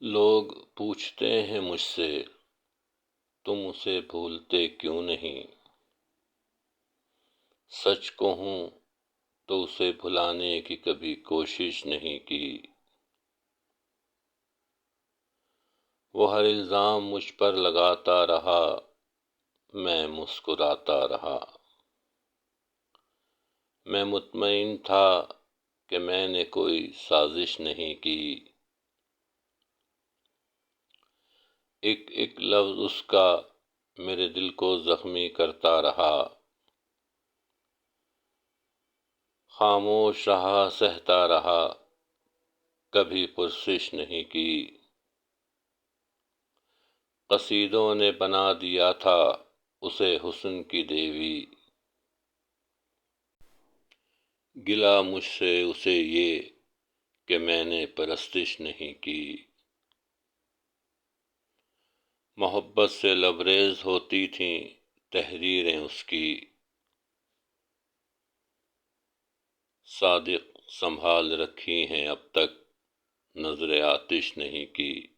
لوگ پوچھتے ہیں مجھ سے تم اسے بھولتے کیوں نہیں؟ سچ کہوں تو اسے بھلانے کی کبھی کوشش نہیں کی۔ وہ ہر الزام مجھ پر لگاتا رہا، میں مسکراتا رہا۔ میں مطمئن تھا کہ میں نے کوئی سازش نہیں کی۔ ایک ایک لفظ اس کا میرے دل کو زخمی کرتا رہا۔ خاموش رہا، سہتا رہا، کبھی پرسش نہیں کی۔ قصیدوں نے بنا دیا تھا اسے حسن کی دیوی۔ گلہ مجھ سے اسے یہ کہ میں نے پرستش نہیں کی۔ محبت سے لبریز ہوتی تھیں تحریریں اس کی۔ صادق سنبھال رکھی ہیں اب تک، نذر آتش نہیں کی۔